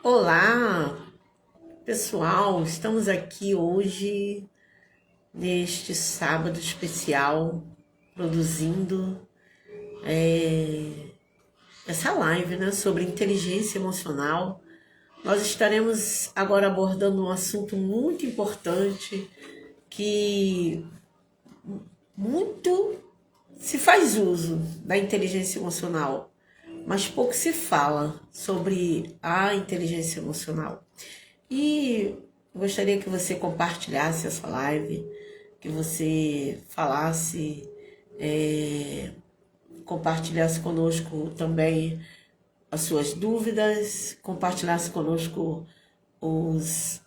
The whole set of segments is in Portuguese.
Olá, pessoal! Estamos aqui hoje, neste sábado especial, produzindo essa live, né, sobre inteligência emocional. Nós estaremos agora abordando um assunto muito importante que muito se faz uso da inteligência emocional, mas pouco se fala sobre a inteligência emocional. E gostaria que você compartilhasse essa live, que você falasse, compartilhasse conosco também as suas dúvidas, compartilhasse conosco os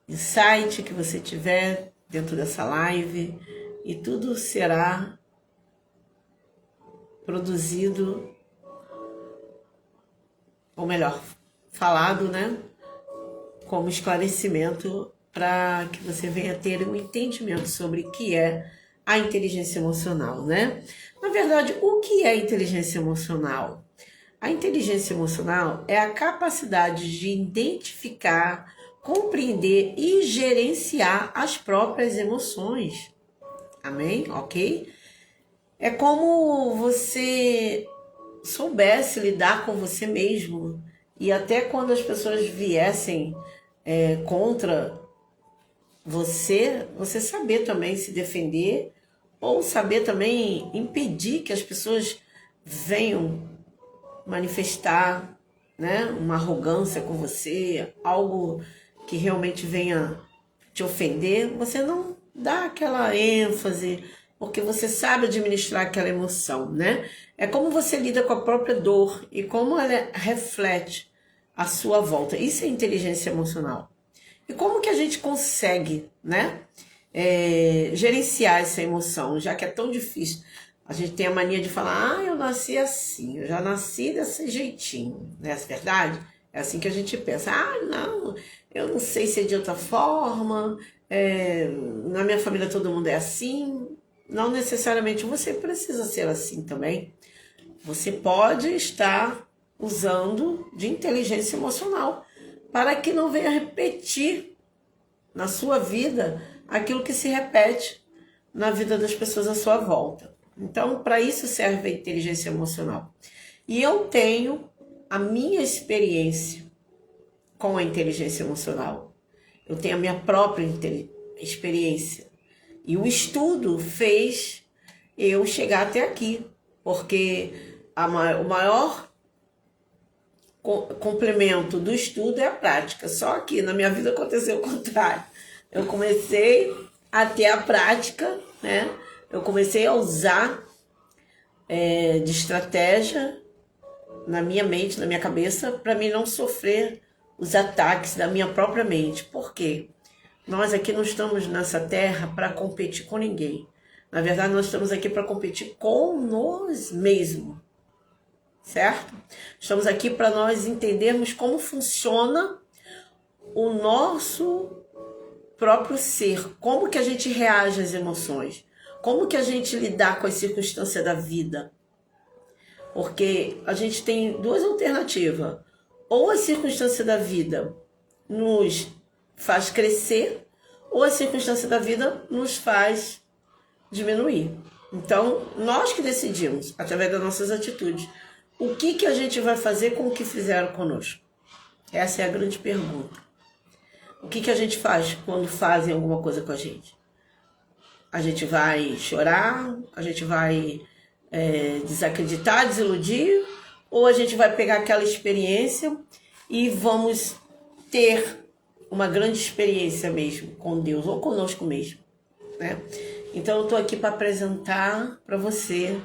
insights que você tiver dentro dessa live, e tudo será produzido, ou melhor, falado, né, como esclarecimento para que você venha ter um entendimento sobre o que é a inteligência emocional, né? Na verdade, o que é inteligência emocional? A inteligência emocional é a capacidade de identificar, compreender e gerenciar as próprias emoções. Amém? Ok? É como você soubesse lidar com você mesmo, e até quando as pessoas viessem contra você saber também se defender, ou saber também impedir que as pessoas venham manifestar, né, uma arrogância com você, algo que realmente venha te ofender. Você não dá aquela ênfase, porque você sabe administrar aquela emoção, né? É como você lida com a própria dor e como ela reflete à sua volta. Isso é inteligência emocional. E como que a gente consegue, né, gerenciar essa emoção, já que é tão difícil? A gente tem a mania de falar, eu nasci assim, eu já nasci desse jeitinho, não é verdade? É assim que a gente pensa, não, eu não sei se é de outra forma, na minha família todo mundo é assim. Não necessariamente você precisa ser assim também. Você pode estar usando de inteligência emocional para que não venha repetir na sua vida aquilo que se repete na vida das pessoas à sua volta. Então, para isso serve a inteligência emocional. E eu tenho a minha experiência com a inteligência emocional. Eu tenho a minha própria experiência. E o estudo fez eu chegar até aqui, porque o maior complemento do estudo é a prática. Só que na minha vida aconteceu o contrário. Eu comecei a ter a prática, né? Eu comecei a usar de estratégia na minha mente, na minha cabeça, para mim não sofrer os ataques da minha própria mente. Por quê? Nós aqui não estamos nessa terra para competir com ninguém. Na verdade, nós estamos aqui para competir com nós mesmos, certo? Estamos aqui para nós entendermos como funciona o nosso próprio ser, como que a gente reage às emoções, como que a gente lidar com as circunstâncias da vida. Porque a gente tem duas alternativas. Ou a circunstância da vida nos faz crescer, ou a circunstância da vida nos faz diminuir. Então, nós que decidimos, através das nossas atitudes, o que a gente vai fazer com o que fizeram conosco. Essa é a grande pergunta. O que a gente faz quando fazem alguma coisa com a gente? A gente vai chorar, a gente vai desacreditar, desiludir, ou a gente vai pegar aquela experiência e vamos ter uma grande experiência mesmo com Deus ou conosco mesmo, né? Então eu estou aqui para apresentar para você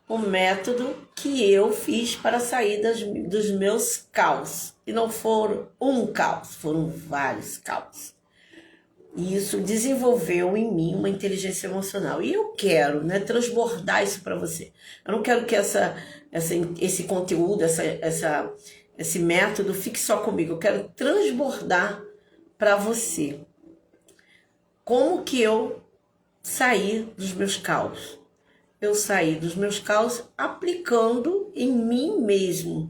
o método que eu fiz para sair dos meus caos. E não foram um caos, foram vários caos. E isso desenvolveu em mim uma inteligência emocional. E eu quero, né, transbordar isso para você. Eu não quero que esse conteúdo, esse método fique só comigo. Eu quero transbordar para você. Como que eu saí dos meus caos? Eu saí dos meus caos aplicando em mim mesmo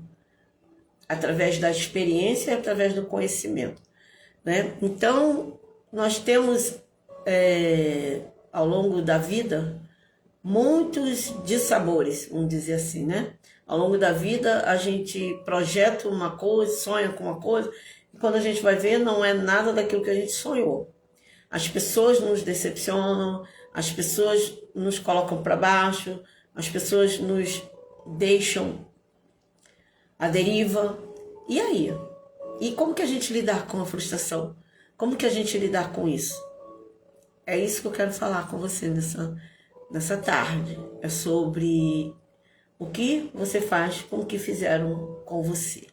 através da experiência e através do conhecimento, né? Então, nós temos, ao longo da vida, muitos dissabores, vamos dizer assim, né? Ao longo da vida, a gente projeta uma coisa, sonha com uma coisa, e quando a gente vai ver, não é nada daquilo que a gente sonhou. As pessoas nos decepcionam, as pessoas nos colocam para baixo, as pessoas nos deixam à deriva. E aí? E como que a gente lidar com a frustração? Como que a gente lidar com isso? É isso que eu quero falar com você nessa tarde. É sobre o que você faz com o que fizeram com você.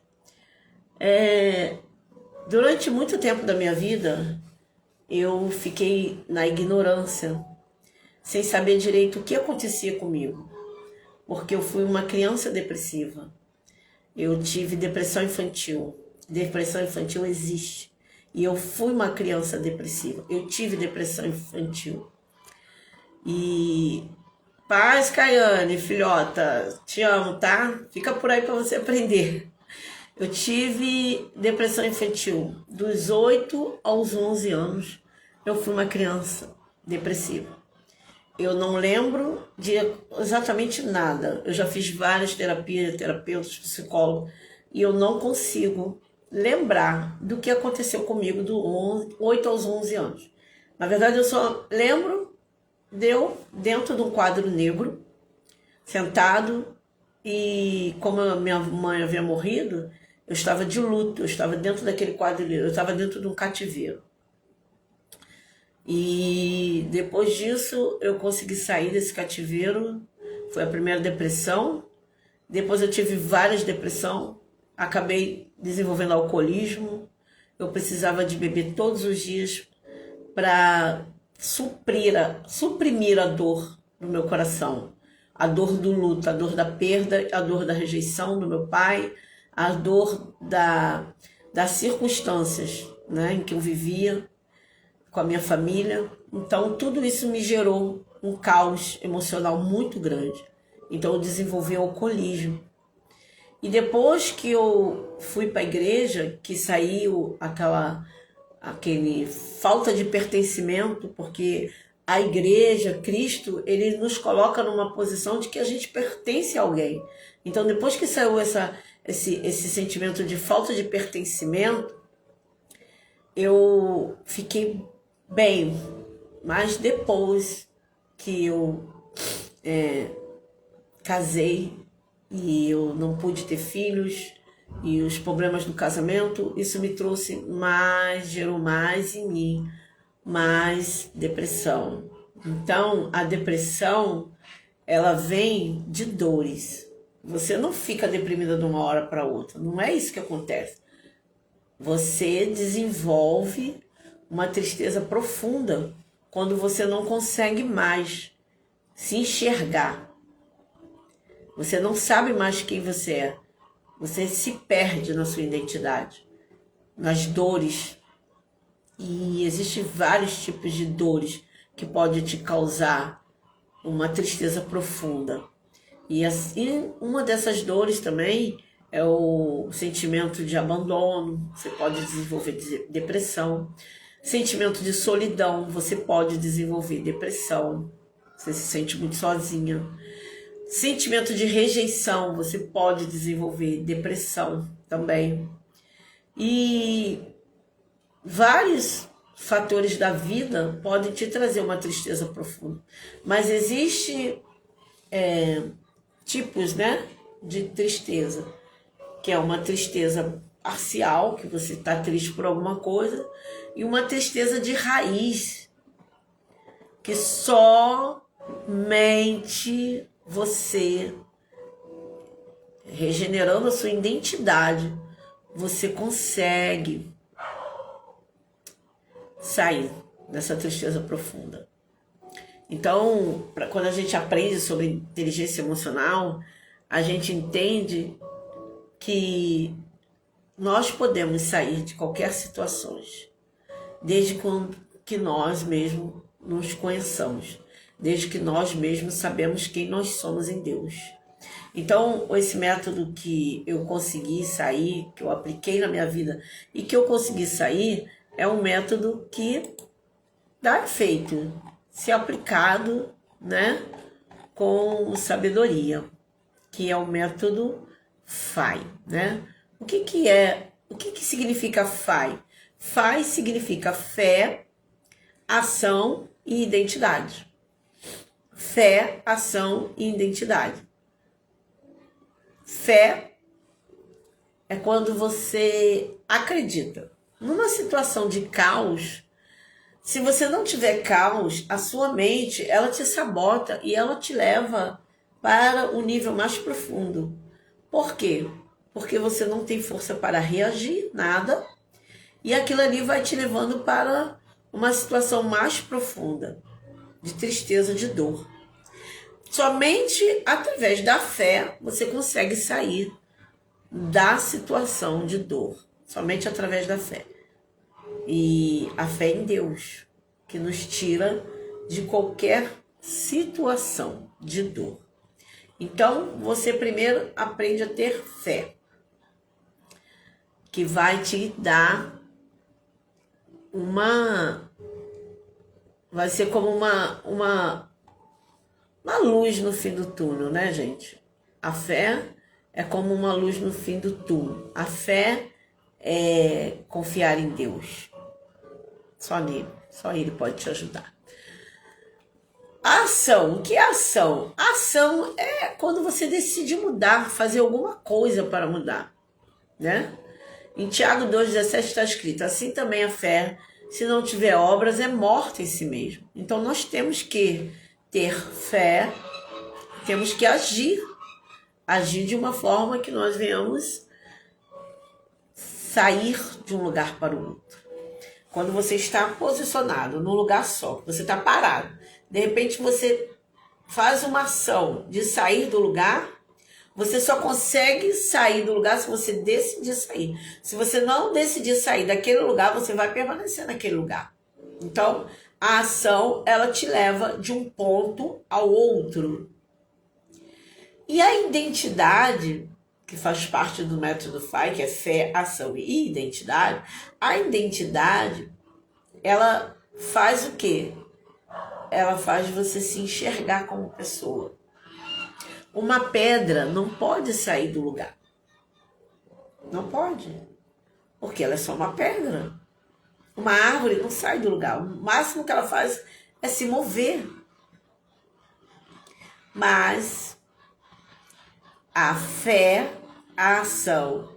Durante muito tempo da minha vida, eu fiquei na ignorância, sem saber direito o que acontecia comigo, porque eu fui uma criança depressiva. Eu tive depressão infantil. Depressão infantil existe. E eu fui uma criança depressiva. Eu tive depressão infantil. E paz, Caiane, filhota, te amo, tá? Fica por aí para você aprender. Eu tive depressão infantil dos 8 aos 11 anos. Eu fui uma criança depressiva. Eu não lembro de exatamente nada. Eu já fiz várias terapias, terapeutas, psicólogos, e eu não consigo lembrar do que aconteceu comigo do 8 aos 11 anos. Na verdade, eu só lembro de eu dentro de um quadro negro, sentado, e como a minha mãe havia morrido, eu estava de luto, eu estava dentro daquele quadro negro, eu estava dentro de um cativeiro. E depois disso eu consegui sair desse cativeiro. Foi a primeira depressão. Depois eu tive várias depressões. Acabei desenvolvendo alcoolismo. Eu precisava de beber todos os dias para suprimir a dor do meu coração. A dor do luto, a dor da perda, a dor da rejeição do meu pai, a dor das circunstâncias, né, em que eu vivia com a minha família. Então tudo isso me gerou um caos emocional muito grande. Então eu desenvolvi o alcoolismo. E depois que eu fui para a igreja, que saiu aquele falta de pertencimento, porque a igreja, Cristo, ele nos coloca numa posição de que a gente pertence a alguém. Então depois que saiu esse sentimento de falta de pertencimento, eu fiquei bem, mas depois que eu casei e eu não pude ter filhos e os problemas do casamento, isso me gerou mais em mim, mais depressão. Então, a depressão, ela vem de dores. Você não fica deprimida de uma hora para outra, não é isso que acontece. Você desenvolve uma tristeza profunda quando você não consegue mais se enxergar. Você não sabe mais quem você é. Você se perde na sua identidade, nas dores. E existem vários tipos de dores que podem te causar uma tristeza profunda. E assim, uma dessas dores também é o sentimento de abandono. Você pode desenvolver depressão. Sentimento de solidão, você pode desenvolver depressão, você se sente muito sozinha. Sentimento de rejeição, você pode desenvolver depressão também. E vários fatores da vida podem te trazer uma tristeza profunda. Mas existe tipos, né, de tristeza, que é uma tristeza parcial, que você está triste por alguma coisa, e uma tristeza de raiz, que somente você, regenerando a sua identidade, você consegue sair dessa tristeza profunda. Então, quando a gente aprende sobre inteligência emocional, a gente entende que nós podemos sair de qualquer situação, desde que nós mesmos nos conheçamos, desde que nós mesmos sabemos quem nós somos em Deus. Então, esse método que eu consegui sair, que eu apliquei na minha vida e que eu consegui sair, é um método que dá efeito, se aplicado, né, com sabedoria, que é o método FAI, né? O que significa FAI? FAI significa fé, ação e identidade. Fé, ação e identidade. Fé é quando você acredita. Numa situação de caos, se você não tiver caos, a sua mente, ela te sabota e ela te leva para o nível mais profundo. Por quê? Porque você não tem força para reagir, nada, e aquilo ali vai te levando para uma situação mais profunda, de tristeza, de dor. Somente através da fé você consegue sair da situação de dor. Somente através da fé. E a fé em Deus, que nos tira de qualquer situação de dor. Então, você primeiro aprende a ter fé, que vai te dar vai ser como uma luz no fim do túnel, né, gente? A fé é como uma luz no fim do túnel. A fé é confiar em Deus. Só nele. Só ele pode te ajudar. A ação. O que é ação? A ação é quando você decide mudar, fazer alguma coisa para mudar, né? Em Tiago 2,17 está escrito: assim também a fé, se não tiver obras, é morta em si mesmo. Então nós temos que ter fé, temos que agir de uma forma que nós venhamos sair de um lugar para o outro. Quando você está posicionado num lugar só, você está parado, de repente você faz uma ação de sair do lugar, você só consegue sair do lugar se você decidir sair. Se você não decidir sair daquele lugar, você vai permanecer naquele lugar. Então, a ação, ela te leva de um ponto ao outro. E a identidade, que faz parte do método FAI, que é fé, ação e identidade, a identidade, ela faz o quê? Ela faz você se enxergar como pessoa. Uma pedra não pode sair do lugar. Não pode. Porque ela é só uma pedra. Uma árvore não sai do lugar. O máximo que ela faz é se mover. Mas a fé, a ação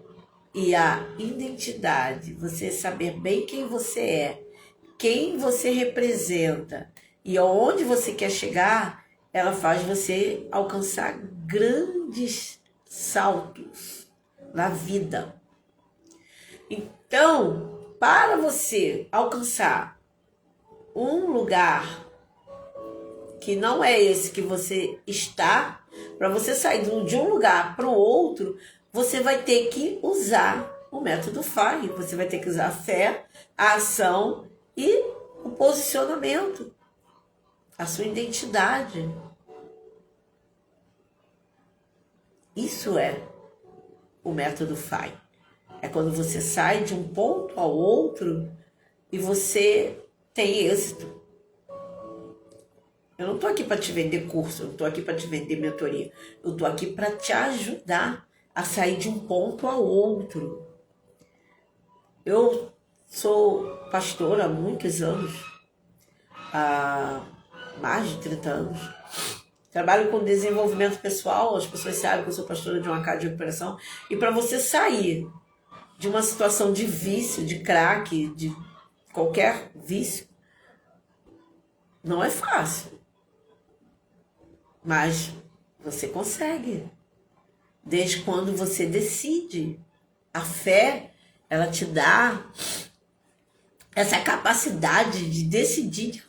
e a identidade, você saber bem quem você é, quem você representa e aonde você quer chegar, ela faz você alcançar grandes saltos na vida. Então, para você alcançar um lugar que não é esse que você está, para você sair de um lugar para o outro, você vai ter que usar o método FAI. Você vai ter que usar a fé, a ação e o posicionamento, a sua identidade. Isso é o método FAI. É quando você sai de um ponto ao outro e você tem êxito. Eu não estou aqui para te vender curso, eu não estou aqui para te vender mentoria. Eu estou aqui para te ajudar a sair de um ponto ao outro. Eu sou pastora há muitos anos, há mais de 30 anos. Trabalho com desenvolvimento pessoal, as pessoas sabem que eu sou pastora de uma casa de recuperação. E para você sair de uma situação de vício, de crack, de qualquer vício, não é fácil. Mas você consegue. Desde quando você decide. A fé, ela te dá essa capacidade de decidir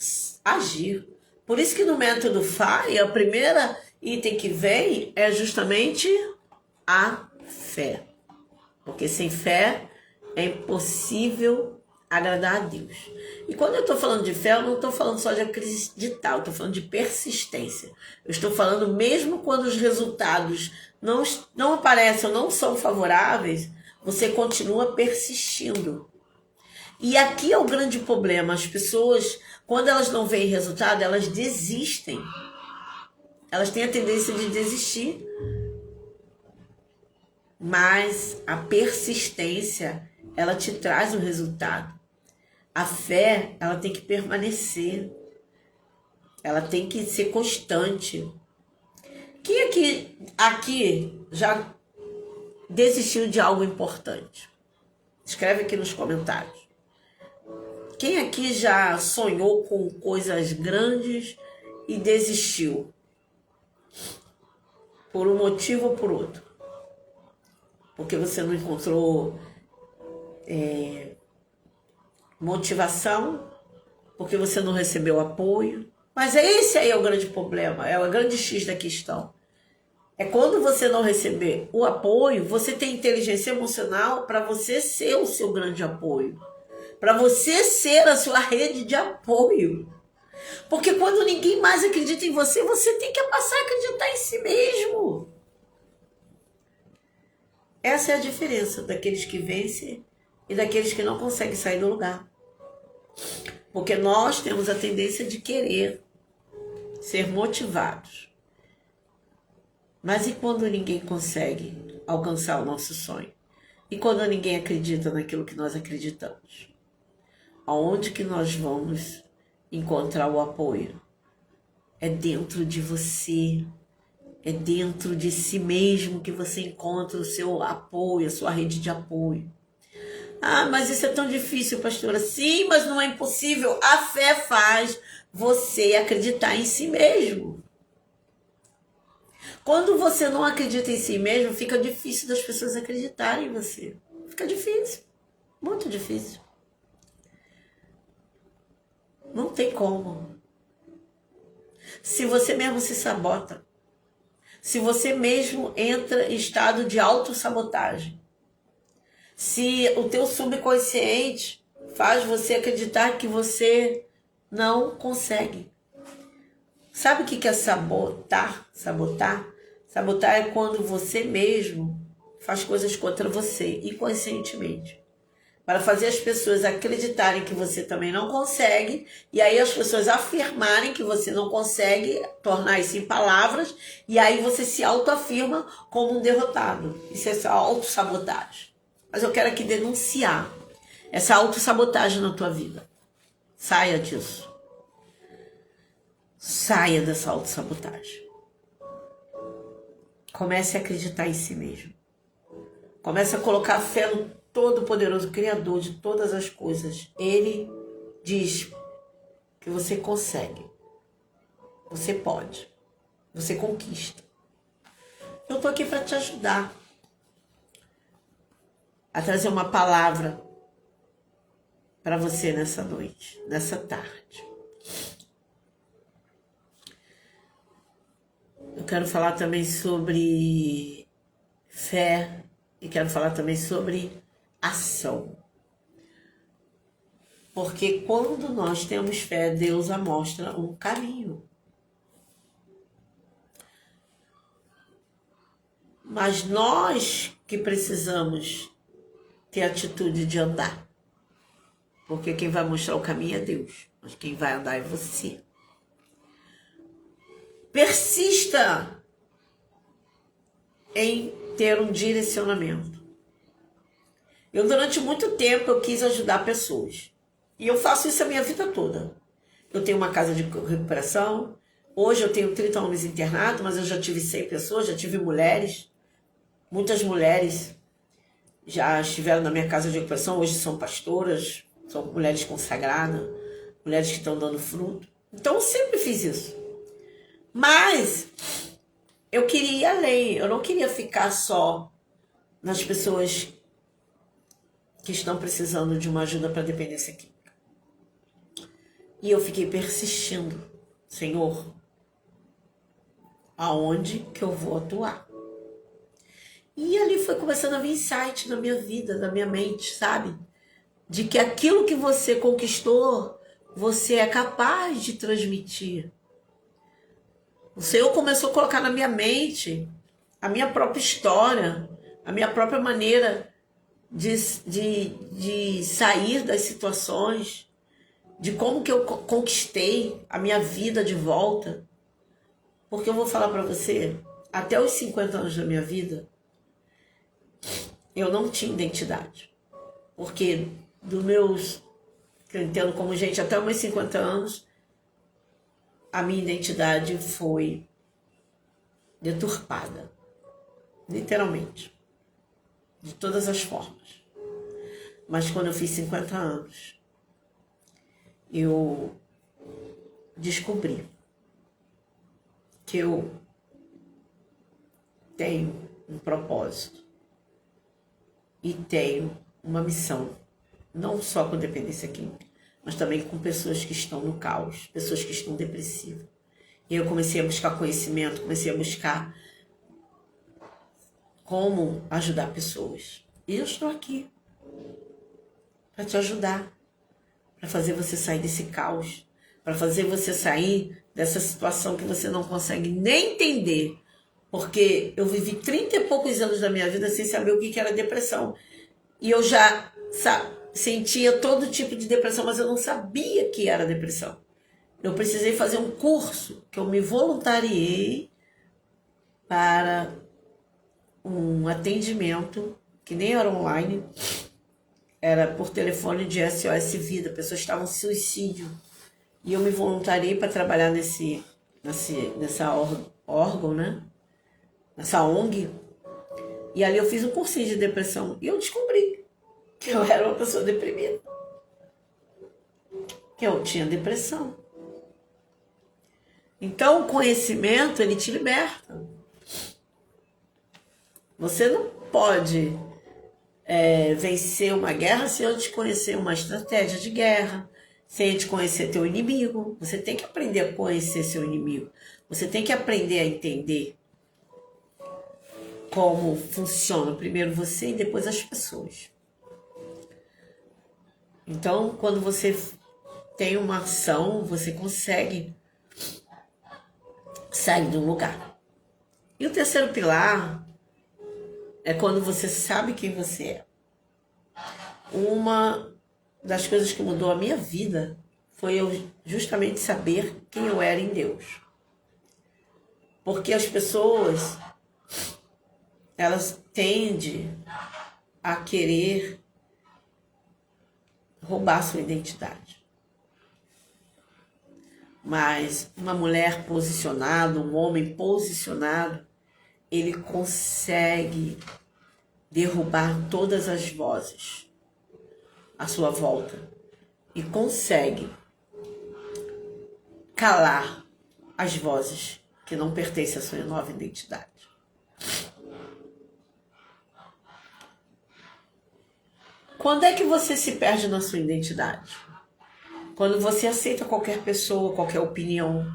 agir. Por isso que no método FAI, a primeira item que vem é justamente a fé. Porque sem fé é impossível agradar a Deus. E quando eu estou falando de fé, eu não estou falando só de acreditar, eu estou falando de persistência. Eu estou falando mesmo quando os resultados não aparecem ou não são favoráveis, você continua persistindo. E aqui é o grande problema. As pessoas, quando elas não veem resultado, elas desistem. Elas têm a tendência de desistir. Mas a persistência, ela te traz o resultado. A fé, ela tem que permanecer. Ela tem que ser constante. Quem aqui já desistiu de algo importante? Escreve aqui nos comentários. Quem aqui já sonhou com coisas grandes e desistiu? Por um motivo ou por outro? Porque você não encontrou motivação, porque você não recebeu apoio. Mas esse aí é o grande problema, é o grande X da questão. É quando você não receber o apoio, você tem inteligência emocional para você ser o seu grande apoio. Para você ser a sua rede de apoio. Porque quando ninguém mais acredita em você, você tem que passar a acreditar em si mesmo. Essa é a diferença daqueles que vencem e daqueles que não conseguem sair do lugar. Porque nós temos a tendência de querer ser motivados. Mas e quando ninguém consegue alcançar o nosso sonho? E quando ninguém acredita naquilo que nós acreditamos? Aonde que nós vamos encontrar o apoio? É dentro de você. É dentro de si mesmo que você encontra o seu apoio, a sua rede de apoio. Ah, mas isso é tão difícil, pastora. Sim, mas não é impossível. A fé faz você acreditar em si mesmo. Quando você não acredita em si mesmo, fica difícil das pessoas acreditarem em você. Fica difícil. Muito difícil. Não tem como. Se você mesmo se sabota. Se você mesmo entra em estado de autossabotagem. Se o teu subconsciente faz você acreditar que você não consegue. Sabe o que é sabotar? Sabotar é quando você mesmo faz coisas contra você, inconscientemente. Para fazer as pessoas acreditarem que você também não consegue, e aí as pessoas afirmarem que você não consegue, tornar isso em palavras, e aí você se autoafirma como um derrotado. Isso é autossabotagem. Mas eu quero aqui denunciar essa autossabotagem na tua vida. Saia disso. Saia dessa autossabotagem. Comece a acreditar em si mesmo. Comece a colocar fé no Todo-Poderoso Criador de todas as coisas. Ele diz que você consegue. Você pode. Você conquista. Eu tô aqui para te ajudar a trazer uma palavra para você nessa noite, nessa tarde. Eu quero falar também sobre fé e quero falar também sobre ação. Porque quando nós temos fé, Deus nos mostra um caminho. Mas nós que precisamos ter a atitude de andar. Porque quem vai mostrar o caminho é Deus. Mas quem vai andar é você. Persista em ter um direcionamento. Eu, durante muito tempo, eu quis ajudar pessoas. E eu faço isso a minha vida toda. Eu tenho uma casa de recuperação. Hoje eu tenho 30 homens internados, mas eu já tive 100 pessoas, já tive mulheres. Muitas mulheres já estiveram na minha casa de recuperação, hoje são pastoras, são mulheres consagradas, mulheres que estão dando fruto. Então eu sempre fiz isso. Mas eu queria ir além, eu não queria ficar só nas pessoas que estão precisando de uma ajuda para dependência química. E eu fiquei persistindo, Senhor, aonde que eu vou atuar? E ali foi começando a vir insight na minha vida, na minha mente, sabe? de que aquilo que você conquistou, você é capaz de transmitir. O Senhor começou a colocar na minha mente a minha própria história, a minha própria maneira de sair das situações, de como que eu conquistei a minha vida de volta. Porque eu vou falar para você, até os 50 anos da minha vida, eu não tinha identidade. Porque dos meus, que eu entendo como gente, até os meus 50 anos, a minha identidade foi deturpada. Literalmente. De todas as formas. Mas quando eu fiz 50 anos, eu descobri que eu tenho um propósito e tenho uma missão, não só com dependência química, mas também com pessoas que estão no caos, pessoas que estão depressivas. E eu comecei a buscar conhecimento, comecei a buscar como ajudar pessoas. E eu estou aqui para te ajudar, para fazer você sair desse caos, para fazer você sair dessa situação que você não consegue nem entender. Porque eu vivi 30 e poucos anos da minha vida sem saber o que era depressão. E eu já sentia todo tipo de depressão, mas eu não sabia que era depressão. Eu precisei fazer um curso que eu me voluntariei para um atendimento, que nem era online, era por telefone de SOS Vida, pessoas estavam em suicídio. E eu me voluntariei para trabalhar nessa órgão, né? Nessa ONG. E ali eu fiz um cursinho de depressão. E eu descobri que eu era uma pessoa deprimida. Que eu tinha depressão. Então o conhecimento, ele te liberta. Você não pode vencer uma guerra sem antes conhecer uma estratégia de guerra, sem antes conhecer teu inimigo. Você tem que aprender a conhecer seu inimigo. Você tem que aprender a entender como funciona primeiro você e depois as pessoas. Então, quando você tem uma ação, você consegue sair de um lugar. E o terceiro pilar é quando você sabe quem você é. Uma das coisas que mudou a minha vida foi eu justamente saber quem eu era em Deus. Porque as pessoas, elas tendem a querer roubar sua identidade. Mas uma mulher posicionada, um homem posicionado, ele consegue derrubar todas as vozes à sua volta e consegue calar as vozes que não pertencem à sua nova identidade. Quando é que você se perde na sua identidade? Quando você aceita qualquer pessoa, qualquer opinião.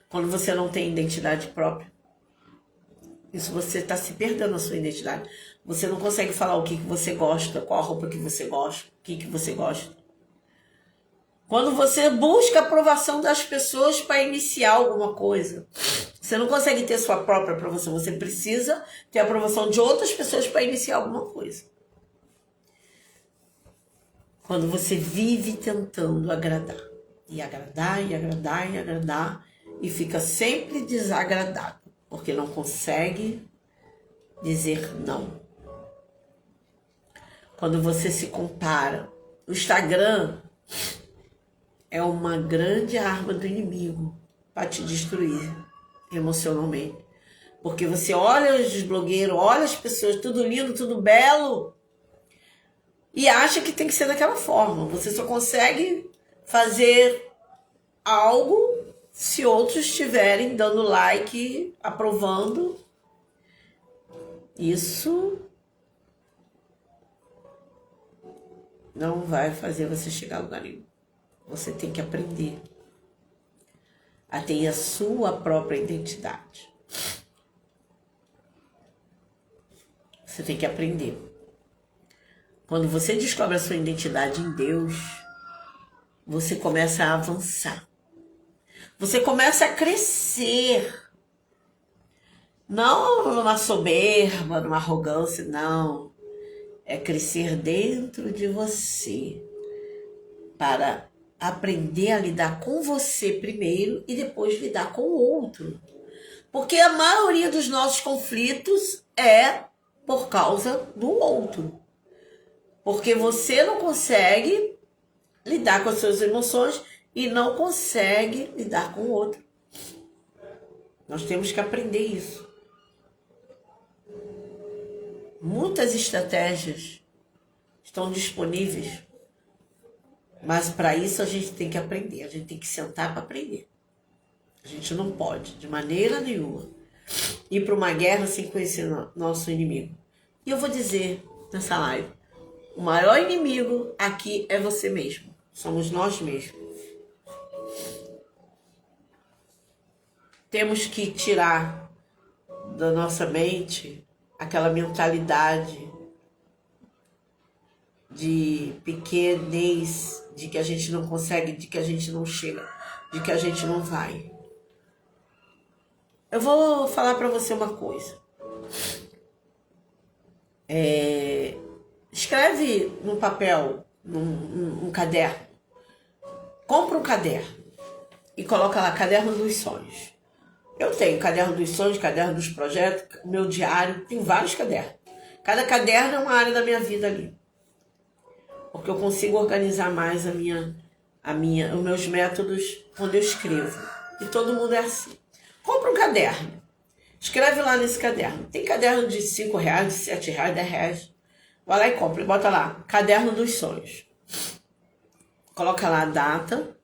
Quando você não tem identidade própria. Isso você está se perdendo na sua identidade. Você não consegue falar o que você gosta, qual a roupa que você gosta, o que você gosta. Quando você busca a aprovação das pessoas para iniciar alguma coisa. Você não consegue ter sua própria aprovação. Você precisa ter a aprovação de outras pessoas para iniciar alguma coisa. Quando você vive tentando agradar. E agradar, e agradar, e agradar. E fica sempre desagradado. Porque não consegue dizer não. Quando você se compara. O Instagram é uma grande arma do inimigo para te destruir emocionalmente. Porque você olha os blogueiros, olha as pessoas, tudo lindo, tudo belo, e acha que tem que ser daquela forma. Você só consegue fazer algo se outros estiverem dando like, aprovando. Isso não vai fazer você chegar a lugar nenhum. Você tem que aprender a ter a sua própria identidade. Você tem que aprender Quando você descobre a sua identidade em Deus, você começa a avançar. Você começa a crescer. Não numa soberba, numa arrogância, não. É crescer dentro de você para aprender a lidar com você primeiro e depois lidar com o outro. Porque a maioria dos nossos conflitos é por causa do outro. Porque você não consegue lidar com as suas emoções e não consegue lidar com o outro. Nós temos que aprender isso. Muitas estratégias estão disponíveis, mas para isso a gente tem que aprender, a gente tem que sentar para aprender. A gente não pode, de maneira nenhuma, ir para uma guerra sem conhecer nosso inimigo. E eu vou dizer nessa live, o maior inimigo aqui é você mesmo, somos nós mesmos. Temos que tirar da nossa mente aquela mentalidade de pequenez, de que a gente não consegue, de que a gente não chega, de que a gente não vai. Eu vou falar para você uma coisa. Escreve no papel, num caderno. Compra um caderno e coloca lá, Caderno dos Sonhos. Eu tenho Caderno dos Sonhos, Caderno dos Projetos, meu diário, tem vários cadernos. Cada caderno é uma área da minha vida ali. Porque eu consigo organizar mais os meus métodos quando eu escrevo. E todo mundo é assim. Compra um caderno. Escreve lá nesse caderno. Tem caderno de R$5, de R$7, R$10. Vai lá e compra e bota lá, Caderno dos Sonhos. Coloca lá a data,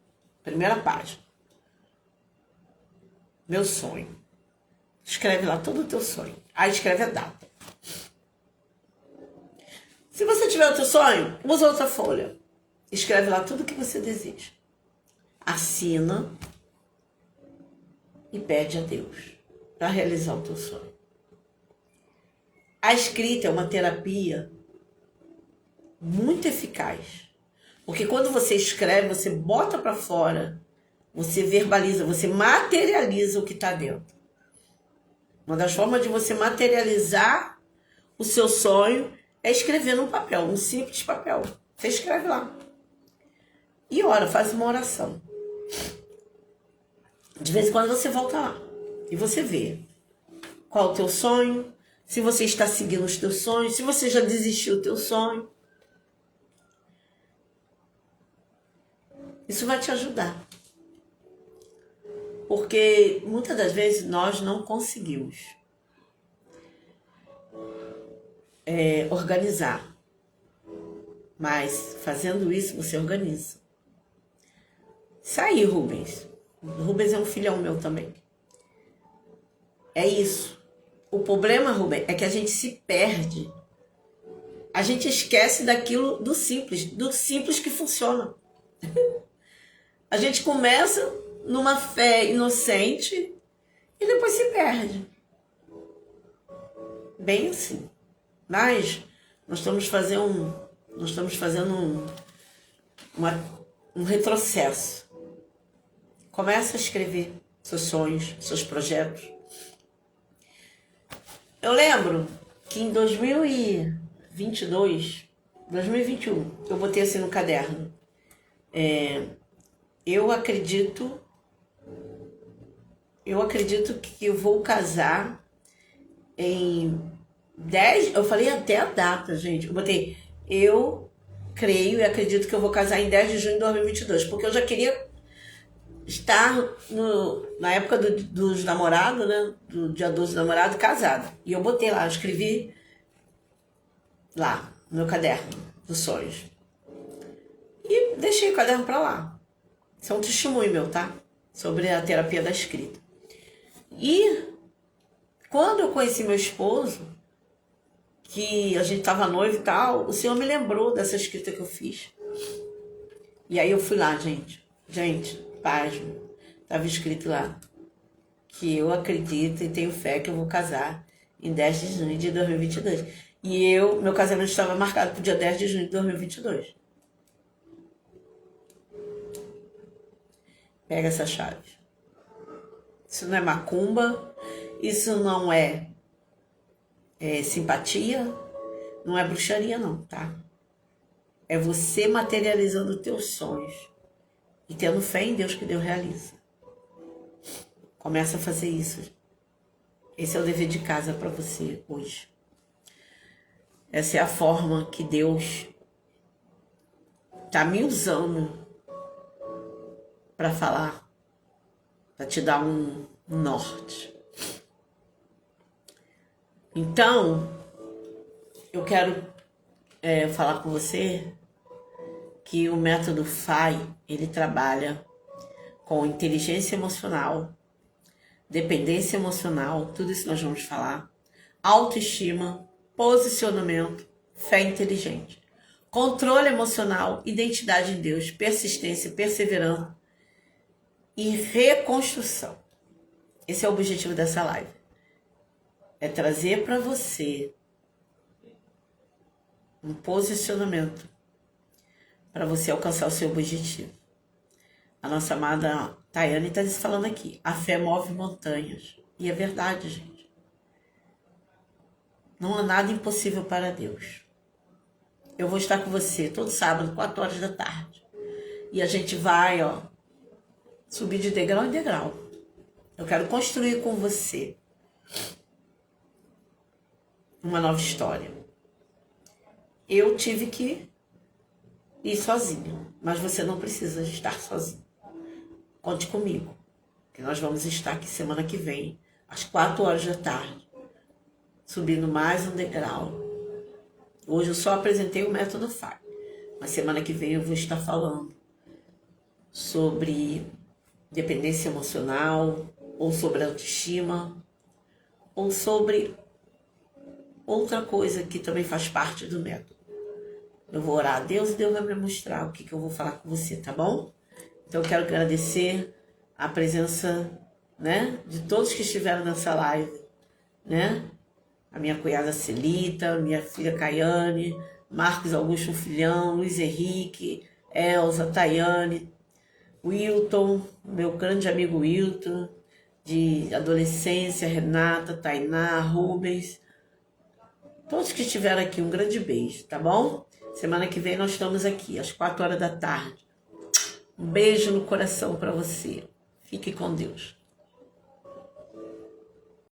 primeira página. Meu sonho. Escreve lá todo o teu sonho. Aí escreve a data. Se você tiver outro sonho, usa outra folha. Escreve lá tudo o que você deseja. Assina e pede a Deus para realizar o teu sonho. A escrita é uma terapia muito eficaz. Porque quando você escreve, você bota para fora, você verbaliza, você materializa o que está dentro. Uma das formas de você materializar o seu sonho é escrever num papel, um simples papel. Você escreve lá. E ora, faz uma oração. De vez em quando você volta lá e você vê qual é o teu sonho, se você está seguindo os teus sonhos, se você já desistiu do teu sonho. Isso vai te ajudar. Porque muitas das vezes nós não conseguimos organizar. Mas fazendo isso, você organiza. Isso aí, Rubens. Rubens é um filhão meu também. É isso. O problema, Rubens, é que a gente se perde. A gente esquece daquilo do simples que funciona. A gente começa numa fé inocente e depois se perde. Bem assim. Mas nós estamos fazendo um retrocesso. Começa a escrever seus sonhos, seus projetos. Eu lembro que em 2022, 2021, eu botei assim no caderno. Eu acredito que eu vou casar em 10... Eu falei até a data, gente. Eu botei, eu creio e acredito que eu vou casar em 10 de junho de 2022. Porque eu já queria estar na época dos namorados, né? Do dia 12 do namorado, casada. E eu botei lá, eu escrevi lá, no meu caderno dos sonhos. E deixei o caderno pra lá. Isso é um testemunho meu, tá? Sobre a terapia da escrita. E quando eu conheci meu esposo, que a gente tava noivo e tal, o Senhor me lembrou dessa escrita que eu fiz. E aí eu fui lá, gente, pasmo, tava escrito lá que eu acredito e tenho fé que eu vou casar em 10 de junho de 2022. E meu casamento estava marcado para o dia 10 de junho de 2022. Pega essa chave. Isso não é macumba, isso não é simpatia, não é bruxaria não, tá? É você materializando os teus sonhos e tendo fé em Deus que Deus realiza. Começa a fazer isso. Esse é o dever de casa para você hoje. Essa é a forma que Deus está me usando para falar, para te dar um norte. Então, eu quero falar com você que o método FAI, ele trabalha com inteligência emocional, dependência emocional, tudo isso nós vamos falar, autoestima, posicionamento, fé inteligente, controle emocional, identidade em Deus, persistência, perseverança e reconstrução. Esse é o objetivo dessa live. É trazer para você um posicionamento para você alcançar o seu objetivo. A nossa amada Tayane está falando aqui, a fé move montanhas. E é verdade, gente. Não há nada impossível para Deus. Eu vou estar com você todo sábado, 4 horas da tarde. E a gente vai, subir de degrau em degrau. Eu quero construir com você uma nova história. Eu tive que ir sozinho, mas você não precisa estar sozinho. Conte comigo, que nós vamos estar aqui semana que vem, às 4 horas da tarde, subindo mais um degrau. Hoje eu só apresentei o método FAI, mas semana que vem eu vou estar falando sobre dependência emocional, ou sobre autoestima, ou sobre outra coisa que também faz parte do método. Eu vou orar a Deus e Deus vai me mostrar o que eu vou falar com você, tá bom? Então eu quero agradecer a presença, de todos que estiveram nessa live, A minha cunhada Celita, minha filha Caiane, Marcos Augusto Filhão, Luiz Henrique, Elza, Tayane, Wilton, meu grande amigo Wilton, de adolescência, Renata, Tainá, Rubens, todos que estiveram aqui, um grande beijo, tá bom? Semana que vem nós estamos aqui, às 4 horas da tarde. Um beijo no coração para você. Fique com Deus.